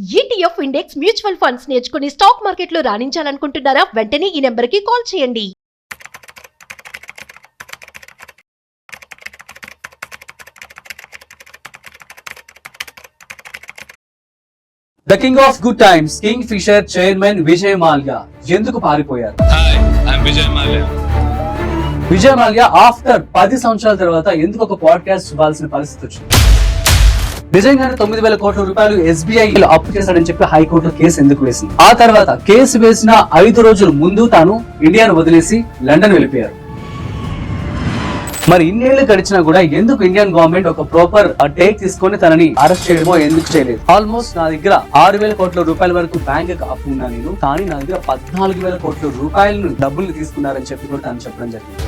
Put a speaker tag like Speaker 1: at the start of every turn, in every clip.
Speaker 1: ETF index mutual funds నేర్చుకుని stock మార్కెట్లో రాణించాలనుకుంటున్నారా? వెంటనే ఈ నెంబర్కి కాల్ చేయండి.
Speaker 2: The king of good times Kingfisher chairman Vijay Mallya ఎందుకు పారిపోయారు? విజయ్ మాల్యా ఆఫ్టర్ 10 సంవత్సరాల తర్వాత ఎందుకు ఒక పాడ్కాస్ట్ ఇవ్వాల్సిన పరిస్థితి వచ్చింది? నిజంగానే 9,000 కోట్ల రూపాయలు SBI అప్పు చేశాడని చెప్పి హైకోర్టులో కేసు ఎందుకు వేసింది? ఆ తర్వాత కేసు వేసిన 5 రోజుల ముందు తాను ఇండియాను వదిలేసి లండన్ వెళ్ళిపోయారు. మరి ఇన్నేళ్లు గడిచినా కూడా ఎందుకు ఇండియన్ గవర్నమెంట్ ఒక ప్రాపర్ టేక్ తీసుకొని తనని అరెస్ట్ చేయడమో ఎందుకు చేయలేదు? ఆల్మోస్ట్ నా దగ్గర 6,000 కోట్ల రూపాయల వరకు బ్యాంక్ అప్పు ఉన్నా నేను, కానీ నా దగ్గర 14,000 కోట్ల రూపాయలను డబ్బులు తీసుకున్నారని చెప్పి కూడా తను చెప్పడం జరిగింది.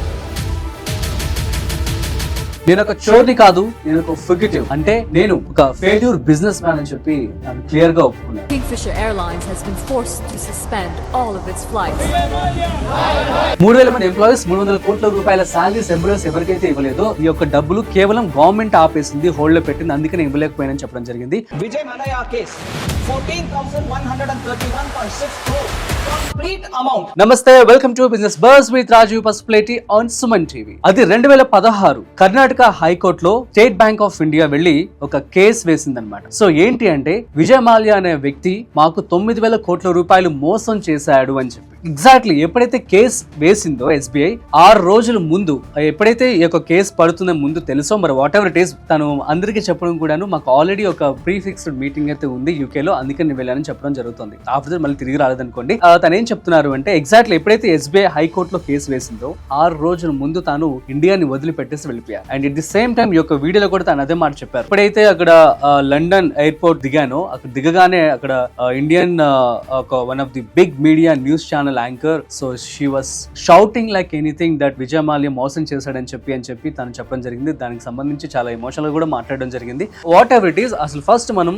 Speaker 2: నేను ఒక చోర్ని కాదు, నేను ఒక ఫుగిటివ్, అంటే నేను ఒక ఫెయిల్యూర్ బిజినెస్ మ్యాన్ అని చెప్పి నేను క్లియర్ గా ఒప్పుకున్నాను.
Speaker 3: Kingfisher Airlines has been forced to suspend all of its flights.
Speaker 2: 3,000 మంది ఎంప్లాయీస్ 300 కోట్ల రూపాయల సాలరీస్ ఎంప్లాయీస్ ఎవరికైతే ఇవ్వలేదో ఈ యొక్క డబ్బులు కేవలం గవర్నమెంట్ ఆపేసింది, హోల్డ్ లో పెట్టింది, అందుకని ఇవ్వలేకపోయానని చెప్పడం జరిగింది.
Speaker 4: Vijay Mallya case 14,131.6 crore complete amount.
Speaker 2: నమస్తే, welcome to business buzz with Rajeev Pasupuleti on Suman TV. అది 2016 కర్ణాటక హైకోర్టులో స్టేట్ బ్యాంక్ ఆఫ్ ఇండియా వెళ్లి ఒక కేసు వేసిందనమాట. సో ఏంటి అంటే విజయ్ మాల్యా అనే వ్యక్తి మాకు 9,000 కోట్ల రూపాయలు మోసం చేశాడు అని చెప్పి. ఎగ్జాక్ట్లీ ఎప్పుడైతే కేసు వేసిందో SBI 6 రోజుల ముందు, ఎప్పుడైతే ఈ యొక్క కేసు పడుతుందో ముందు తెలుసో, మరి వాట్ ఎవర్ ఇట్ ఈస్, తను అందరికీ చెప్పడం కూడాను మాకు ఆల్రెడీ ఒక ప్రీ ఫిక్స్డ్ మీటింగ్ అయితే ఉంది UK లో, అందుకని నేను వెళ్ళానని చెప్పడం జరుగుతుంది. ఆఫ్టర్ మళ్ళీ తిరిగి రాలేదనుకోండి. తను ఏం చెప్తున్నారు అంటే ఎగ్జాక్ట్లీ ఎప్పుడైతే SBI హైకోర్టులో కేసు వేసిందో 6 రోజుల ముందు తాను ఇండియాని వదిలిపెట్టేసి వెళ్ళిపోయారు. And at the same time ఈ యొక్క వీడియోలో కూడా తను అదే మాట చెప్పారు. ఎప్పుడైతే అక్కడ లండన్ ఎయిర్పోర్ట్ దిగానో, అక్కడ దిగగానే అక్కడ Indian one of the big media news channel anchor, so she was shouting like anything that Vijay Mallya మోసం చేశాడని చెప్పి తను చెప్పడం జరిగింది. దానికి సంబంధించి చాలా ఎమోషనల్ కూడా మాట్లాడడం జరిగింది. వాట్ ఎవర్ ఇట్ ఈస్, అసలు ఫస్ట్ మనం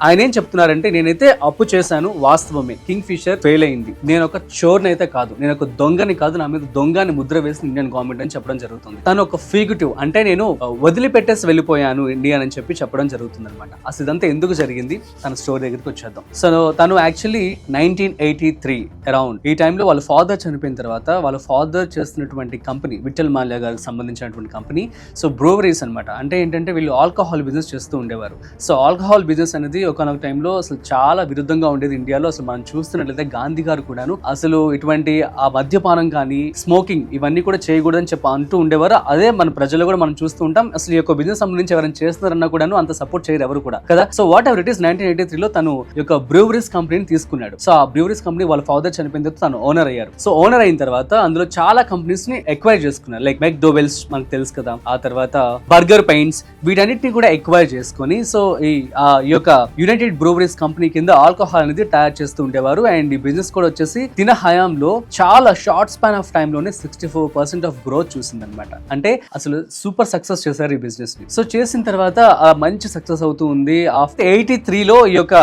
Speaker 2: ఆయన ఏం చెప్తున్నారంటే, నేనైతే అప్పు చేశాను, వాస్తవమే, కింగ్ ఫిషర్ ఫెయిల్ అయింది, నేను ఒక చోర్ని అయితే కాదు, నేను ఒక దొంగని కాదు, నా మీద దొంగని ముద్ర వేసిన ఇండియన్ గవర్నమెంట్ అని చెప్పడం జరుగుతుంది. తను ఒక ఫిగిటివ్, అంటే నేను వదిలిపెట్టేసి వెళ్ళిపోయాను ఇండియా అని చెప్పడం జరుగుతుంది అనమాట. అసలు ఇదంతా ఎందుకు జరిగింది, తన స్టోరీ దగ్గరికి వచ్చేద్దాం. సో తను యాక్చువల్లీ 1983 అరౌండ్ ఈ టైంలో వాళ్ళ ఫాదర్ చనిపోయిన తర్వాత వాళ్ళ ఫాదర్ చేస్తున్నటువంటి కంపెనీ, విఠల్ మాల్యా గారికి సంబంధించినటువంటి కంపెనీ, సో బ్రూవరీస్ అనమాట. అంటే ఏంటంటే వీళ్ళు ఆల్కహాల్ బిజినెస్ చేస్తూ ఉండేవారు. సో ఆల్కహాల్ బిజినెస్ అనేది ఒకనొక టైంలో అసలు చాలా విరుద్ధంగా ఉండేది ఇండియాలో. అసలు మనం చూస్తున్నట్లయితే గాంధీ గారు కూడాను అసలు ఇటువంటి ఆ మద్యపానం కానీ స్మోకింగ్ ఇవన్నీ కూడా చేయకూడదని అంటూ ఉండేవారు. అదే మన ప్రజలు కూడా మనం చూస్తూ ఉంటాం. అసలు ఈ యొక్క బిజినెస్ సంబంధించి ఎవరైనా చేస్తున్నారన్నా కూడాను అంత సపోర్ట్ చేయరు ఎవరు కూడా కదా. So whatever it is, 1983లో తను యొక్క బ్రూవరీస్ కంపెనీని తీసుకున్నాడు. సో ఆ బ్రూవరీస్ కంపెనీ వాళ్ళ ఫాదర్ చనిపోయిన తర్వాత తను ఓనర్ అయ్యారు. సో ఓనర్ అయిన తర్వాత అందులో చాలా కంపెనీస్ ని ఎక్వైర్ చేసుకున్నారు. లైక్ మెక్డోవెల్స్ మనకు తెలుసు కదా, ఆ తర్వాత బర్గర్ పెయింట్స్, వీటన్నిటిని కూడా ఎక్వైర్ చేసుకుని సో ఈ యొక్క యునైటెడ్ బ్రూవరీస్ కంపెనీ కింద ఆల్కహాల్ అనేది తయారు చేస్తూ ఉండేవారు. అండ్ ఈ బిజినెస్ కూడా వచ్చేసి తిన హయాంలో చాలా షార్ట్ స్పాన్ ఆఫ్ టైమ్ లోనే 64% ఆఫ్ గ్రోత్ చూసింది అనమాట. అంటే అసలు సూపర్ సక్సెస్ చేశారు ఈ బిజినెస్ ని. సో చేసిన తర్వాత మంచి సక్సెస్ అవుతూ ఉంది. ఆఫ్టర్ 83లో ఈ యొక్క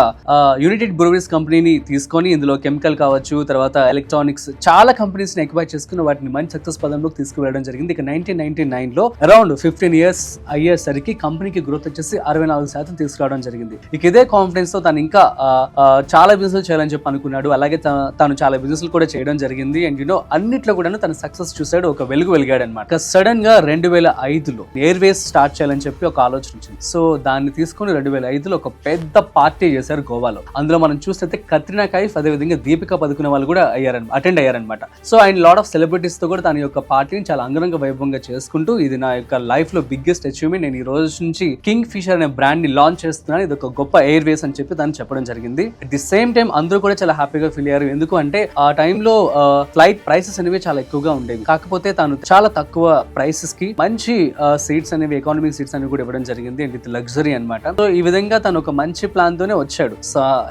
Speaker 2: యునైటెడ్ బ్రూవరీస్ కంపెనీని తీసుకొని ఇందులో కెమికల్ కావచ్చు, తర్వాత ఎలక్ట్రానిక్స్, చాలా కంపెనీస్ ని ఎక్వైర్ చేసుకుని వాటిని మంచి సక్సెస్ పదంలోకి తీసుకువెళ్ళడం జరిగింది. ఇక 1999లో అరౌండ్ 15 ఇయర్స్ అయ్యేసరికి కంపెనీకి గ్రోత్ వచ్చేసి 64% తీసుకురావడం జరిగింది. ఇక ఇదే కాన్ఫిడెన్స్ తో తను ఇంకా చాలా బిజినెస్ చేయాలని చెప్పి అనుకున్నాడు. అలాగే తను చాలా బిజినెస్ కూడా చేయడం జరిగింది. అండ్ అన్నిట్లో కూడా తన సక్సెస్ చూసాడు, ఒక వెలిగాడు అనమాట. సడన్ గా 2005లో ఎయిర్వేస్ స్టార్ట్ చేయాలని చెప్పి ఒక ఆలోచన వచ్చింది. సో దాన్ని తీసుకుని 2005లో ఒక పెద్ద పార్టీ చేశారు గోవాలో. అందులో మనం చూస్తే కత్రినా కైఫ్, అదేవిధంగా దీపికా పదుకునే వాళ్ళు కూడా అటెండ్ అయ్యారనమాట. సో ఆయన లాట్ ఆఫ్ సెలబ్రిటీస్ తో కూడా తన యొక్క పార్టీని చాలా అంగరంగ వైభవంగా చేసుకుంటూ, ఇది నా యొక్క లైఫ్ లో బిగ్గెస్ట్ అచీవ్మెంట్, నేను ఈ రోజు నుంచి కింగ్ ఫిషర్ అనే బ్రాండ్ ని లాంచ్ చేస్తున్నాను, ఇది ఒక గొప్ప ఎయిర్వేస్ అని చెప్పి తను చెప్పడం జరిగింది. అట్ ది సేమ్ టైం అందరూ కూడా చాలా హ్యాపీగా ఫీల్ అయ్యారు. ఎందుకు అంటే ఆ టైంలో ఫ్లైట్ ప్రైసెస్ అనేవి చాలా ఎక్కువగా ఉండేవి. కాకపోతే తాను చాలా తక్కువ ప్రైసెస్ కి మంచి సీట్స్ అనేవి, ఎకానమిక్ సీట్స్ అనేవి కూడా ఇవ్వడం జరిగింది. అండ్ ఇది లగ్జరీ అనమాట. సో ఈ విధంగా తను ఒక మంచి ప్లాన్ తోనే వచ్చాడు,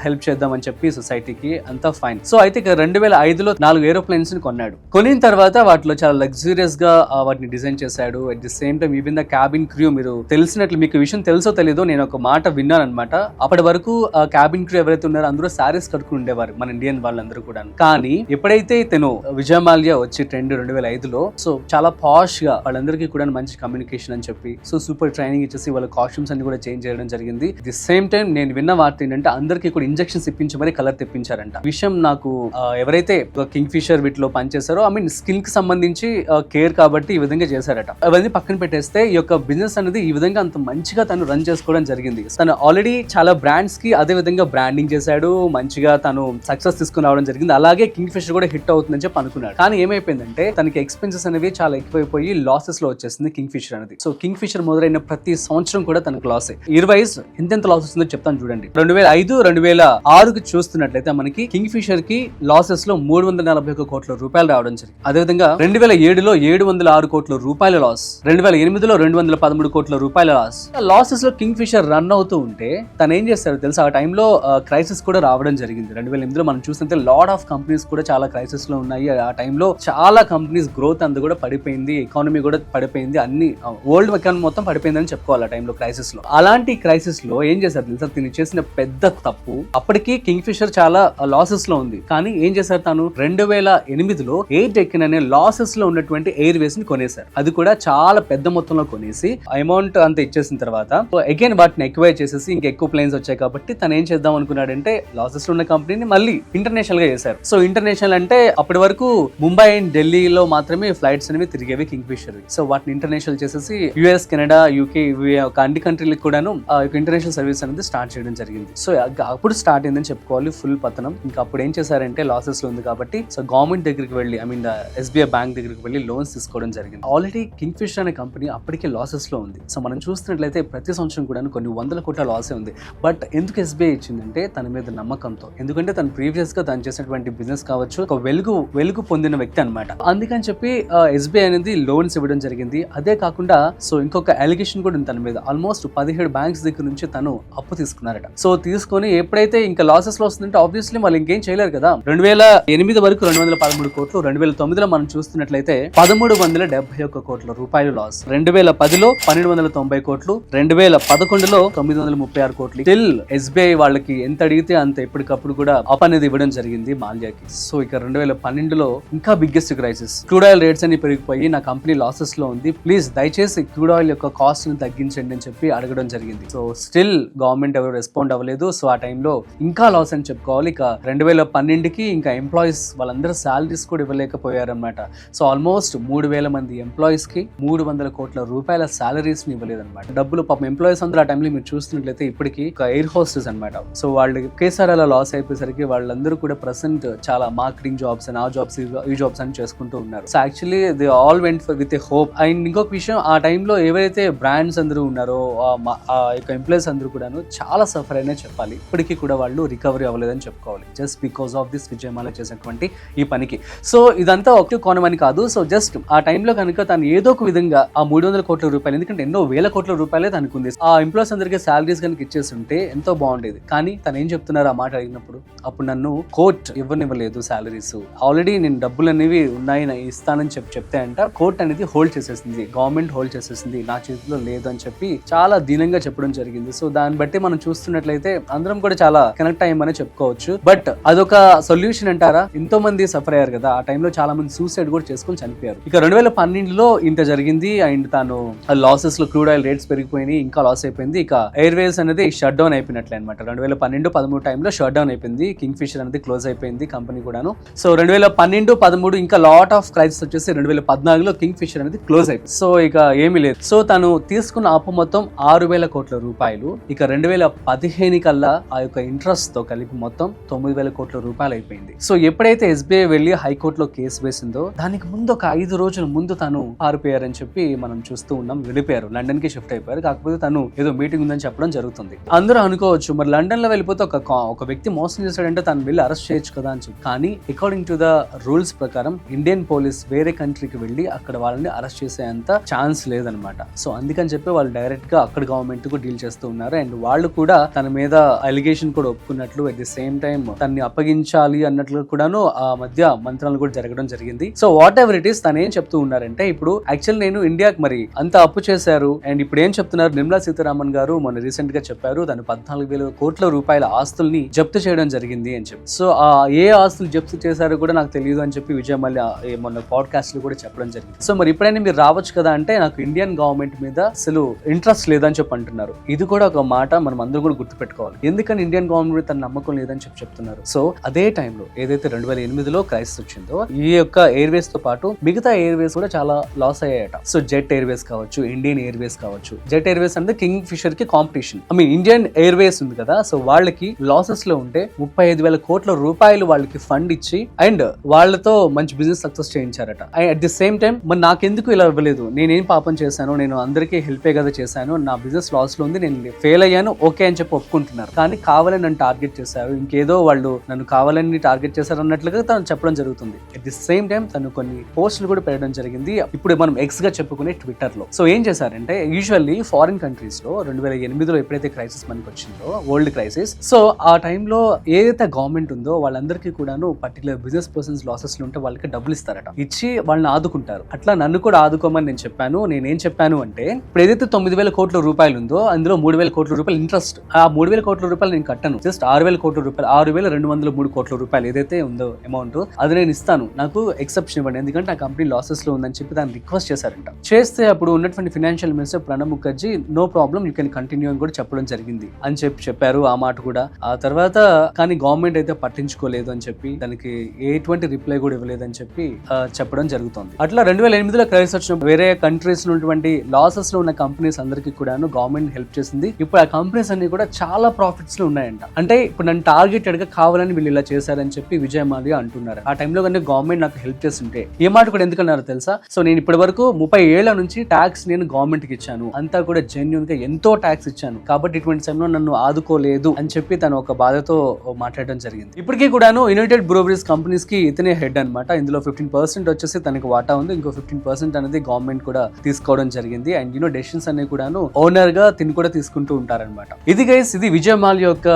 Speaker 2: హెల్ప్ చేద్దాం అని చెప్పి సొసైటీకి, అంతా ఫైన్. సో అయితే 2005 2005లో 4 ఏరోప్లేన్స్ ని కొన్నాడు. కొనిన తర్వాత వాటిలో చాలా లగ్జూరియస్ గా వాటిని డిజైన్ చేశాడు. At the same time even the cabin crew, మీరు తెలిసినట్లు, మీకు విషయం తెలుసో తెలీదో, నేను ఒక మాట విన్నాను అనమాట. అప్పటి వరకు క్యాబిన్ క్రూ ఎవరైతే ఉన్నారో అందరూ సారీస్ కట్టుకుని ఉండేవారు, మన ఇండియన్ వాళ్ళందరూ కూడా. కానీ ఎప్పుడైతే ఇతను విజయ్ మాల్యా వచ్చి ట్రెండ్ 2005లో, సో చాలా పాష్ గా వాళ్ళందరికీ కూడా మంచి కమ్యూనికేషన్ అని చెప్పి, సో సూపర్ ట్రైనింగ్ ఇచ్చేసి వాళ్ళ కాస్ట్యూమ్స్ అన్ని కూడా చేంజ్ చేయడం జరిగింది. ది సేమ్ టైం నేను విన్న వార్త ఏంటంటే అందరికీ కూడా ఇంజెక్షన్స్ ఇప్పించి మరి కలర్ తెప్పించారంట. విషయం నాకు ఎవరైతే కింగ్ ఫిషర్ వీటిలో పనిచేశారో, ఐ మీన్ స్కిన్ కి సంబంధించి కేర్ కాబట్టి ఈ విధంగా చేశారట. అవన్నీ పక్కన పెట్టేస్తే ఈ యొక్క బిజినెస్ అనేది ఈ విధంగా అంత మంచిగా తను రన్ చేసుకోవడం జరిగింది. తను ఆల్రెడీ చాలా బ్రాండ్స్ కి అదే విధంగా బ్రాండింగ్ చేశాడు, మంచిగా తను సక్సెస్ తీసుకుని రావడం జరిగింది. అలాగే కింగ్ ఫిషర్ కూడా హిట్ అవుతుందని చెప్పి అనుకున్నాడు. కానీ ఏమైపోయిందంటే తనకి ఎక్స్పెన్సెస్ అనేవి చాలా ఎక్కువైపోయి లాసెస్ లో వచ్చేసింది కింగ్ ఫిషర్ అనేది. సో కింగ్ ఫిషర్ మొదలైన ప్రతి సంవత్సరం కూడా తనకు లాస్. ఇయర్ వైజ్ ఎంతెంత లాస్ వస్తుందో చెప్తాను చూడండి. 2005, 2006కి చూస్తున్నట్లయితే మనకి కింగ్ ఫిషర్ కి లాసెస్ లో 341 కోట్ల రూపాయలు రావడం జరిగింది. అదేవిధంగా 2007లో 706 కోట్ల రూపాయల లాస్, 2008లో 213 కోట్ల రూపాయల లాస్. లాసెస్ లో కింగ్ ఫిషర్ రన్ అవుతూ ఉంటే తను ఏం చేస్తాడు తెలుసా, ఆ టైంలో క్రైసిస్ కూడా రావడం జరిగింది. 2008లో మనం చూస్తుంటే లాట్ ఆఫ్ కంపెనీస్ కూడా చాలా క్రైసిస్ లో ఉన్నాయి. ఆ టైంలో చాలా కంపెనీస్ గ్రోత్ అంతా కూడా పడిపోయింది, ఎకానమీ కూడా పడిపోయింది, అన్ని వరల్డ్ ఎకానమీ మొత్తం పడిపోయిందని చెప్పుకోవాలి ఆ టైంలో క్రైసిస్ లో. అలాంటి క్రైసిస్ లో ఏం చేశారు తెలుసా, తిని చేసిన పెద్ద తప్పు. అప్పటికి కింగ్ ఫిషర్ చాలా లాసెస్ లో ఉంది, కానీ ఏం చేశారు తను 2008లో ఎయిర్ డెక్కన్ అనే లాసెస్ లో ఉన్నటువంటి ఎయిర్వేస్ ని కొనేశారు. అది కూడా చాలా పెద్ద మొత్తంలో కొనేసి అమౌంట్ అంతా ఇచ్చేసిన తర్వాత అగైన్ వాటిని ఎక్వైర్ చేసేసి ఇంకా ఎక్కువ ప్లేన్స్ వచ్చాయి కాబట్టి తను ఏం చేద్దాం అనుకున్నాడంటే లాసెస్ లో ఉన్న కంపెనీని మళ్ళీ ఇంటర్నేషనల్ గా చేశారు. సో ఇంటర్నేషనల్ అంటే అప్పటి వరకు ముంబై అండ్ ఢిల్లీలో మాత్రమే ఫ్లైట్స్ అనేవి తిరిగేవి కింగ్ ఫిషర్. సో వాటిని ఇంటర్నేషనల్ చేసేసి యుఎస్, కెనడా, యూకే ఒక అన్ని కంట్రీలకు కూడాను ఇంటర్నేషనల్ సర్వీస్ అనేది స్టార్ట్ చేయడం జరిగింది. సో అప్పుడు స్టార్ట్ అయిందని చెప్పుకోవాలి ఫుల్ పతనం. ఇంకా అప్పుడు ఏం చేశారంటే లాసెస్ లో ఉంది కాబట్టి సో గవర్నమెంట్ దగ్గరికి వెళ్ళి, ఐ మీన్ ఎస్బీఐ బ్యాంక్ దగ్గరికి వెళ్ళి లోన్స్ తీసుకోవడం జరిగింది. ఆల్రెడీ కింగ్ ఫిషర్ అనే కంపెనీ అప్పటికే లాసెస్ లో ఉంది. సో మనం చూస్తున్నట్లయితే ప్రతి సంవత్సరం కూడా కొన్ని 100 కోట్ల లాసే ఉంది. బట్ ఎందుకు ఎస్బీఐ ఇచ్చిందంటే తన మీద నమ్మకంతో, ఎందుకంటే తను ప్రీవియస్ గా తను చేసినటువంటి బిజినెస్ కావచ్చు, ఒక వెలుగు పొందిన వ్యక్తి అనమాట. అందుకని చెప్పి ఎస్బీఐ అనేది లోన్స్ ఇవ్వడం జరిగింది. అదే కాకుండా సో ఇంకొక అలిగేషన్ కూడా ఉంది తన మీద. ఆల్మోస్ట్ 17 బ్యాంక్స్ దగ్గర నుంచి తను అప్పు తీసుకున్నారట. సో తీసుకొని ఎప్పుడైతే ఇంకా లాసెస్ లో వస్తుందంటే ఆబ్వియస్లీ వాళ్ళు ఇంకేం చేయలేరు కదా. 2008 వరకు 213 కోట్లు, 2009లో మనం చూస్తున్నట్లయితే 1371 కోట్ల రూపాయలు లాస్, 2010లో 1290 కోట్లు, 2011లో 936 కోట్లు. స్టిల్ ఎస్బీఐ వాళ్ళకి ఎంత అడిగితే అంత ఎప్పటికప్పుడు కూడా అప్ అనేది ఇవ్వడం జరిగింది మాల్యాకి. సో ఇక 2012లో ఇంకా biggest crisis, crude oil rates అన్ని పెరిగిపోయి నా కంపెనీ లాసెస్ లో ఉంది, ప్లీజ్ దయచేసి క్రూడ్ ఆయిల్ యొక్క కాస్ట్ ని తగ్గించండి అని చెప్పి అడగడం జరిగింది. సో స్టిల్ గవర్నమెంట్ ఎవరు రెస్పాండ్ అవ్వలేదు. సో ఆ టైంలో ఇంకా లాస్ అని చెప్పుకోవాలి. ఇక 2012కి ఇంకా ఎంప్లాయీస్ వాళ్ళందరూ సాలరీస్ కూడా ఇవ్వలేకపోయారనమాట. సో ఆల్మోస్ట్ 3000 మంది ఎంప్లాయీస్ కి 300 కోట్ల రూపాయల సాలరీస్ ని ఇవ్వలేదన్నమాట. డబ్బులు పాపం ఎంప్లాయీస్ అందరూ ఆ టైంలో మీరు చూస్తున్నట్లయితే ఇప్పటికి ఒక ఎయిర్ హోస్టెస్ అనమాట. సో వాళ్ళు ఒకేసారి అలా లాస్ అయిపోయేసరికి వాళ్ళందరూ కూడా ప్రెసెంట్ చాలా మార్కెటింగ్ జాబ్స్ అండ్ ఆ జాబ్స్ ఈ జాబ్స్ అని చేసుకుంటూ ఉన్నారు. So actually they all went with a hope. And ఇంకొక విషయం, ఆ టైంలో ఎవరైతే బ్రాండ్స్ అందరూ ఉన్నారో ఆ యొక్క ఎంప్లాయీస్ అందరూ కూడాను చాలా సఫర్ అయినా చెప్పాలి. ఇప్పటికీ కూడా వాళ్ళు రికవరీ అవ్వలేదని చెప్పుకోవాలి, just because of this Vijay Mallya చేసినటువంటి ఈ పనికి. సో ఇదంతా ఒకటి కోణం అని కాదు. సో జస్ట్ ఆ టైంలో కనుక తను ఏదో ఒక విధంగా ఆ 300 కోట్ల రూపాయలు, ఎందుకంటే ఎన్నో వేల కోట్ల రూపాయలే తనుకుంది, ఆ ఎంప్లాయీస్ అందరికీ సాలరీస్ కనుక ఇచ్చేస్తుంటే ఎంతో బాగుండేది. కానీ తను ఏం చెప్తున్నారు ఆ మాట అడిగినప్పుడు, అప్పుడు నన్ను కోర్ట్ ఇవ్వనివ్వలేదు సాలరీస్, ఆల్రెడీ నేను డబ్బులు అనేవి ఉన్నాయి ఇస్తానని చెప్తే అంట కోర్ట్ అనేది హోల్డ్ చేసేసింది, గవర్నమెంట్ హోల్డ్ చేసేసింది, నా చేతిలో లేదు అని చెప్పి చాలా దీనంగా చెప్పడం జరిగింది. సో దాన్ని బట్టి మనం చూస్తున్నట్లయితే అందరం కూడా చాలా కనెక్ట్ అయ్యామని చెప్పుకోవచ్చు. బట్ అదొక సొల్యూషన్ అంటారా? ఎంతో మంది సఫర్ అయ్యారు కదా ఆ టైంలో, చాలా మంది సూసైడ్ కూడా చేసుకొని చనిపోయారు. ఇక 2012లో ఇంత జరిగింది. అండ్ తాను లాసెస్ లో క్రూడ్ ఆయిల్ రేట్స్ పెరిగిపోయినాయి, ఇంకా లాస్ అయిపోయింది. ఇక ఎయిర్వేస్ అనేది షట్ డౌన్ అయిపోయినట్లే అనమాట. 2012-13 టైంలో షట్ డౌన్ అయిపోయింది, కింగ్ ఫిషర్ అనేది క్లోజ్ అయిపోయింది కంపెనీ కూడాను. సో 2012-13 ఇంకా లాట్ ఆఫ్ క్రైసిస్ వచ్చేసి 2014లో కింగ్ ఫిషర్ అనేది క్లోజ్ అయిపోయింది. సో ఇక ఏమీ లేదు. సో తను తీసుకున్న అప్పు మొత్తం 6,000 కోట్ల రూపాయలు. ఇక 2015 కల్లా ఆ యొక్క ఇంట్రెస్ట్ తో కలిపి మొత్తం 9,000 కోట్ల రూపాయలు అయిపోయింది. సో ఎప్పుడైతే ఎస్బీఐ వెళ్ళి హైకోర్టులో కేసు వేసిందో దానికి ముందు ఒక 5 రోజుల ముందు తను పారిపోయారని చెప్పి మనం చూస్తూ ఉన్నాం. వెళ్ళిపోయారు, లండన్ కి షిఫ్ట్ అయిపోయారు. కాకపోతే తను ఏదో మీటింగ్ ఉందని చెప్పడం జరుగుతుంది. అందరూ అనుకోవచ్చు మరి లండన్ లో వెళ్ళిపోతే ఒక వ్యక్తి మోసం చేశాడంటే తను వెళ్ళి అరెస్ట్ చేయొచ్చు కదా అని చెప్పి. కానీ అకార్డింగ్ టు ద రూల్స్ ప్రకారం ఇండియన్ పోలీస్ వేరే కంట్రీకి వెళ్ళి అక్కడ వాళ్ళని అరెస్ట్ చేసేంత ఛాన్స్ లేదనమాట. సో అందుకని చెప్పి వాళ్ళు డైరెక్ట్ గా అక్కడ గవర్నమెంట్ కు డీల్ చేస్తూ ఉన్నారు. అండ్ వాళ్ళు కూడా తన మీద అలిగేషన్ కూడా ఒప్పుకున్నట్లు, అట్ ది సేమ్ టైం తనని అప్పగించాలి అన్నట్లు కూడాను ఆ మధ్య మంత్రాలు కూడా జరగడం జరిగింది. So whatever it is తను ఏం చెప్తూ ఉన్నారంటే, ఇప్పుడు యాక్చువల్ నేను ఇండియాకి మరి అంత అప్పు చేశారు అండ్ ఇప్పుడు ఏం చెప్తున్నారు, నిర్మలా సీతారామన్ గారు మొన్న రీసెంట్ గా చెప్పారు తను 14,000 కోట్ల రూపాయల ఆస్తుల్ని జప్తు చేయడం జరిగింది అని చెప్పి. సో ఆ ఏ ఆస్తులు జప్తు చేశారో కూడా నాకు తెలియదు అని చెప్పి విజయ్ మల్య మొన్న పాడ్కాస్ట్ లో కూడా చెప్పడం జరిగింది. సో మరి ఇప్పుడైనా మీరు రావచ్చు కదా అంటే, నాకు ఇండియన్ గవర్నమెంట్ మీద అసలు ఇంట్రెస్ట్ లేదని చెప్పి అంటున్నారు. ఇది కూడా ఒక మాట మనం అందరూ కూడా గుర్తుపెట్టుకోవాలి. ఎందుకని ఇండియన్ గవర్నమెంట్ తన నమ్మకం లేదని చెప్పి చెప్తున్నారు. సో అదే టైంలో ఏదైతే 2008లో క్రైసిస్ వచ్చిందో, ఈ యొక్క ఎయిర్వేస్ తో పాటు మిగతా ఎయిర్వేస్ కూడా చాలా లాస్ అయ్యాయట. సో జెట్ ఎయిర్వేస్ కావచ్చు, ఇండియన్ ఎయిర్వేస్ కావచ్చు. జెట్ ఎయిర్వేస్ అంటే కింగ్ ఫిషర్ కి కాంపిటీషన్. ఇండియన్ ఎయిర్వేస్ ఉంది కదా, సో వాళ్ళకి లాసెస్ లో ఉంటే 35,000 కోట్ల రూపాయలు వాళ్ళకి ఫండ్ ఇచ్చి అండ్ వాళ్ళతో మంచి బిజినెస్ సక్సెస్ చేయించారట. అట్ ది సేమ్ టైం మరి నాకెందుకు ఇలా ఇవ్వలేదు, నేనేం పాపం చేశాను, నేను అందరికీ హెల్పే కదా చేశాను, నా బిజినెస్ లాస్ లో ఉంది, నేను ఫెయిల్ అయ్యాను ఓకే అని చెప్పి ఒప్పుకుంటున్నారు. కానీ కావాలని నన్ను టార్గెట్ చేశారు, ఇంకేదో వాళ్ళు నన్ను కావాలని టార్గెట్ చేశారు అన్నట్లుగా తను చెప్పడం జరుగుతుంది. అట్ ది సేమ్ టైం తను కొన్ని పోస్టులు కూడా పెట్టడం జరిగింది, ఇప్పుడు మనం ఎక్స్ గా చెప్పుకునే ట్విట్టర్ లో. సో ఏం చేశారంటే, యూజువల్లీ ఫారిన్ కంట్రీస్ లో 2008లో ఎప్పుడైతే క్రైసిస్ మనకి వచ్చిందో, వరల్డ్ క్రైసిస్, సో ఆ టైంలో ఏదైతే గవర్నమెంట్ ఉందో వాళ్ళందరికీ కూడాను పర్టికులర్ బిజినెస్ పర్సన్స్ లాసెస్ లో ఉంటే వాళ్ళకి డబ్బులు ఇస్తారట, ఇచ్చి వాళ్ళని ఆదుకుంటారు. అట్లా నన్ను కూడా ఆదుకోమని నేను చెప్పాను. నేనేం చెప్పాను అంటే, ఇప్పుడు ఏదైతే 9,000 కోట్ల రూపాయలు ఉందో అందులో 3,000 కోట్ల రూపాయలు ఇంట్రెస్ట్, ఆ 3,000 కోట్ల రూపాయలు నేను కట్టను, జస్ట్ 6,000 కోట్ల రూపాయలు, 6,203 కోట్ల రూపాయలు ఏదైతే ఉందో అమౌంట్ అది నేను ఇస్తాను, నాకు ఎక్సెప్షన్ ఇవ్వండి, ఎందుకంటే ఆ కంపెనీ లాసెస్ లో ఉందని చెప్పి దాన్ని రిక్వెస్ట్ చేశారంట. చేస్తే అప్పుడు ఉన్నటువంటి financial minister Pranab Mukherjee no problem you can continue అని కూడా చెప్పడం జరిగింది అని చెప్పారు. ఆ మాట కూడా ఆ తర్వాత కానీ గవర్నమెంట్ అయితే పట్టించుకోలేదు అని చెప్పి, దానికి ఎటువంటి రిప్లై కూడా ఇవ్వలేదు అని చెప్పి చెప్పడం జరుగుతుంది. అట్లా 2008లో క్రైసిస్ వచ్చిన వేరే కంట్రీస్ లో ఉన్నటువంటి లాసెస్ లో ఉన్న కంపెనీస్ అందరికీ కూడాను గవర్నమెంట్ హెల్ప్ చేసింది. ఇప్పుడు ఆ కంపెనీస్ అన్ని కూడా చాలా ప్రాఫిట్స్ లో ఉన్నాయంట. అంటే ఇప్పుడు నన్ను టార్గెటెడ్ గా కావాలని వీళ్ళు ఇలా చేశారని చెప్పి విజయ్ మాల్యా అంటున్నారు. ఆ టైంలో కానీ గవర్నమెంట్ నాకు హెల్ప్ చేస్తుంటే, ఏ మాట కూడా ఎందుకన్నారు తెలుసా, సో నేను ఇప్పటి వరకు 30 ఏళ్ల నుంచి ట్యాక్స్ నేను గవర్నమెంట్ కి ఇచ్చాను, అంతా కూడా జెన్యూన్ గా ఎంతో ట్యాక్స్ ఇచ్చాను, కాబట్టి ఇటువంటి సమయంలో నన్ను ఆదుకోలేదు అని చెప్పి తను ఒక బాధతో మాట్లాడడం జరిగింది. ఇప్పటికీ కూడాను యునైటెడ్ బ్రూవరీస్ కంపెనీస్ కి ఇతనే హెడ్ అనమాట. ఇందులో 15% వచ్చేసి తనకి వాటా ఉంది, ఇంకో 15% అనేది గవర్నమెంట్ కూడా తీసుకోవడం జరిగింది. అండ్ డెసిషన్స్ అన్ని కూడాను ఓనర్ గా తిని కూడా తీసుకుంటూ ఉంటారనమాట. ఇది గైస్, ఇది విజయ్ మాల్యా యొక్క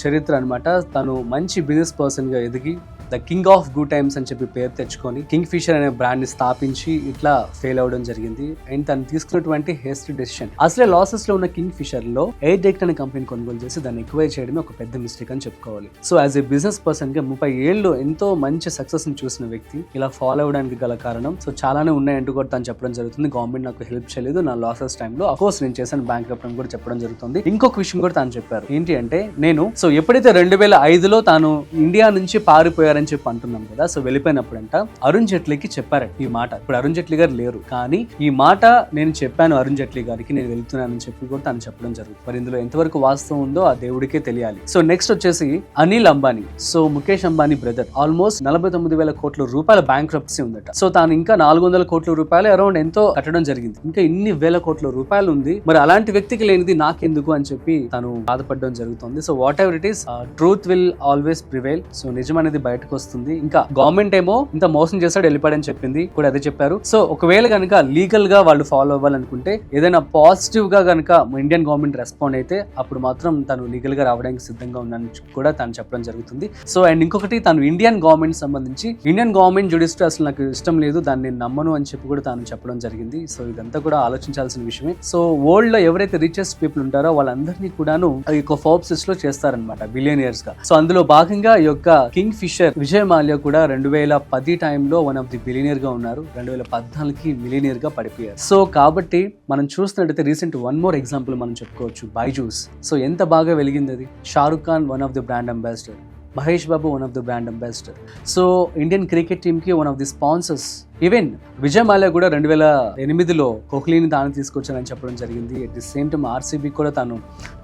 Speaker 2: చరిత్ర అనమాట. తను మంచి బిజినెస్ పర్సన్ గా ఎదిగి the king of good times అని చెప్పి పేరు తెచ్చుకొని కింగ్ ఫిషర్ అనే బ్రాండ్ ని స్థాపించి ఇట్లా ఫెయిల్ అవడం జరిగింది. అండ్ తను తీసుకున్నటువంటి హేస్టీ డెసిషన్, అసలే లాసెస్ లో ఉన్న కింగ్ ఫిషర్ లో ఎయిర్డెక్ట్ అనే కంపెనీ కొనుగోలు చేసి దాన్ని ఎక్వైర్ చేయడమే ఒక పెద్ద మిస్టేక్ అని చెప్పుకోవాలి. So as a business person గా 30 ఏళ్ళు ఎంతో మంచి సక్సెస్ ని చూసిన వ్యక్తి ఇలా ఫాలో అవడానికి గల కారణం సో చాలానే ఉన్నాయంటూ కూడా తను చెప్పడం జరుగుతుంది. గవర్నమెంట్ నాకు హెల్ప్ చేయలేదు నా లాసెస్ టైంలో, అఫ్ కోర్స్ నేను చేశాను బ్యాంక్ అని కూడా చెప్పడం జరుగుతుంది. ఇంకొక విషయం కూడా తాను చెప్పారు, ఏంటి అంటే నేను సో ఎప్పుడైతే 2005లో తాను ఇండియా నుంచి పారిపోయారని చెప్పి అంటున్నాం కదా, సో వెళ్ళిపోయినప్పుడంట అరుణ్ జైట్లీకి చెప్పారట ఈ మాట. ఇప్పుడు అరుణ్ జైట్లీ గారు లేరు, కానీ ఈ మాట నేను చెప్పాను అరుణ్ జైట్లీ గారికి, నేను వెళ్తున్నానని చెప్పి కూడా తాను చెప్పడం జరుగుతుంది. మరి ఇందులో ఎంతవరకు వాస్తవం ఉందో ఆ దేవుడికే తెలియాలి. సో నెక్స్ట్ వచ్చేసి Anil Ambani, so Mukesh Ambani brother, almost 49,000 కోట్ల రూపాయల బ్యాంక్రప్సీ ఉందట. సో తాను ఇంకా 400 కోట్ల రూపాయలు అరౌండ్ ఎంతో కట్టడం జరిగింది, ఇంకా ఇన్ని వేల కోట్ల రూపాయలు ఉంది, మరి అలాంటి వ్యక్తికి లేనిది నాకెందుకు అని చెప్పి తను బాధపడడం జరుగుతుంది. So whatever it is, truth will always prevail. So నిజం అనేది బయటకు వస్తుంది. ఇంకా గవర్నమెంట్ ఏమో ఇంత మోసం చేస్తాడు వెళ్ళిపోయాడని చెప్పింది కూడా అదే చెప్పారు. సో ఒకవేళ కనుక లీగల్ గా వాళ్ళు ఫాలో అవ్వాలనుకుంటే, ఏదైనా పాజిటివ్ గా కనుక ఇండియన్ గవర్నమెంట్ రెస్పాండ్ అయితే అప్పుడు మాత్రం తను లీగల్ గా రావడానికి సిద్ధంగా ఉందని కూడా తను చెప్పడం జరుగుతుంది. సో అండ్ ఇంకొకటి, తను ఇండియన్ గవర్నమెంట్ సంబంధించి ఇండియన్ గవర్నమెంట్ జుడిషియరీ అసలు నాకు ఇష్టం లేదు, దాన్ని నేను నమ్మను అని చెప్పి కూడా తాను చెప్పడం జరిగింది. సో ఇదంతా కూడా ఆలోచించాల్సిన విషయమే. సో వరల్డ్ లో ఎవరైతే రిచెస్ట్ పీపుల్ ఉంటారో వాళ్ళందరినీ కూడాను ఈ యొక్క ఫోర్బ్స్ లిస్ట్ లో చేస్తారనమాట బిలియనియర్స్ గా. సో అందులో భాగంగా ఈ యొక్క కింగ్ ఫిషర్ విజయ్ మాల్యా కూడా 2010 టైంలో వన్ ఆఫ్ ది బిలియనియర్ గా ఉన్నారు, 2014కి మిలియనియర్ గా పడిపోయారు. సో కాబట్టి మనం చూస్తున్నట్టయితే రీసెంట్ వన్ మోర్ ఎగ్జాంపుల్ మనం చెప్పుకోవచ్చు, బైజూస్. సో ఎంత బాగా వెలిగింది అది. Shahrukh Khan one of the brand ambassador, Mahesh Babu one of the brand ambassador. So Indian cricket team కి one of the sponsors. Even Vijay Mallya కూడా 2008లో కోహ్లీని తాను తీసుకొచ్చానని చెప్పడం జరిగింది. At the same time RCB కూడా తాను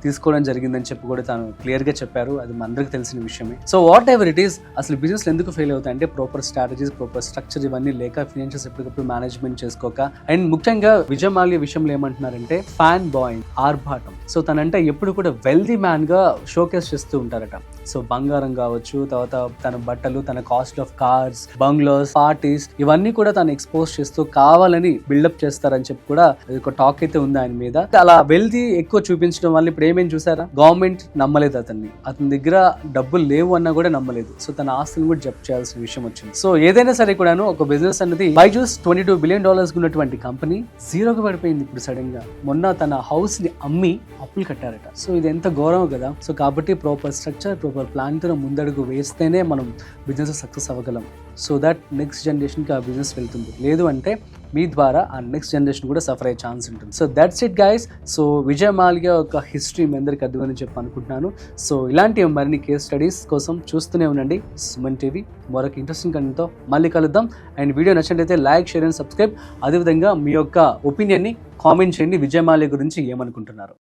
Speaker 2: తీసుకోవడం జరిగిందని చెప్పి కూడా తాను క్లియర్ గా చెప్పారు, అది అందరికి తెలిసిన విషయమే. So whatever it is, అసలు బిజినెస్ ఎందుకు ఫెయిల్ అవుతాయి అంటే ప్రాపర్ స్ట్రాటజీస్, ప్రాపర్ స్ట్రక్చర్ ఇవన్నీ లేక, ఫైనాన్షియల్స్ ఎప్పటికప్పుడు మేనేజ్మెంట్ చేసుకోక. అండ్ ముఖ్యంగా విజయ్ మాల్యా విషయంలో ఏమంటున్నారంటే ఫ్యాన్ బాయింగ్, ఆర్భాటం. సో తనంటే ఎప్పుడు కూడా వెల్దీ మ్యాన్ గా షోకేస్ చేస్తూ ఉంటారట. సో బంగారం కావచ్చు, తర్వాత తన బట్టలు, తన cost of cars, bungalows, parties ఇవన్నీ కూడా తను ఎక్స్పోజ్ చేస్తూ కావాలని బిల్డప్ చేస్తారని చెప్పి కూడా ఒక టాక్ అయితే ఉంది ఆయన మీద. అలా వెల్తీ ఎక్కువ చూపించడం వల్ల ఇప్పుడు ఏమేమి చూసారా, గవర్నమెంట్ నమ్మలేదు అతని దగ్గర డబ్బులు లేవు అన్నా కూడా నమ్మలేదు. సో తన ఆస్తులను కూడా జప్తు చేయాల్సిన విషయం వచ్చింది. సో ఏదైనా సరే కూడాను ఒక బిజినెస్ అనేది బైజూస్ $22 బిలియన్ ఉన్నటువంటి కంపెనీ జీరోకి పడిపోయింది ఇప్పుడు సడన్ గా. మొన్న తన హౌస్ ని అమ్మి అప్పులు కట్టారట. సో ఇది ఎంత గౌరవం కదా. సో కాబట్టి ప్రాపర్ స్ట్రక్చర్, ప్రాపర్ ప్లాన్ తో ముందడుగు వేస్తేనే మనం బిజినెస్ సక్సెస్ అవ్వగలం. సో దట్ నెక్స్ట్ జనరేషన్ కి ఆ బిజినెస్ వెళ్తుంది. లేదు అంటే మీ ద్వారా ఆ నెక్స్ట్ జనరేషన్ కూడా సఫర్ అయ్యే ఛాన్స్ ఉంటుంది. So that's it guys. So Vijay Mallya ఒక హిస్టరీ మీ అందరికి అర్థమని చెప్పి అనుకుంటున్నాను. సో ఇలాంటి మరిన్ని కేస్ స్టడీస్ కోసం చూస్తూనే ఉండండి సుమన్ టీవీ. మరొక ఇంట్రెస్టింగ్ కంటెంట్తో మళ్ళీ కలుద్దాం. అండ్ వీడియో నచ్చినట్లయితే లైక్, షేర్ అండ్ సబ్స్క్రైబ్. అదేవిధంగా మీ యొక్క ఒపీనియన్ని కామెంట్ చేయండి. విజయ్ మాల్యా గురించి ఏమనుకుంటున్నారు.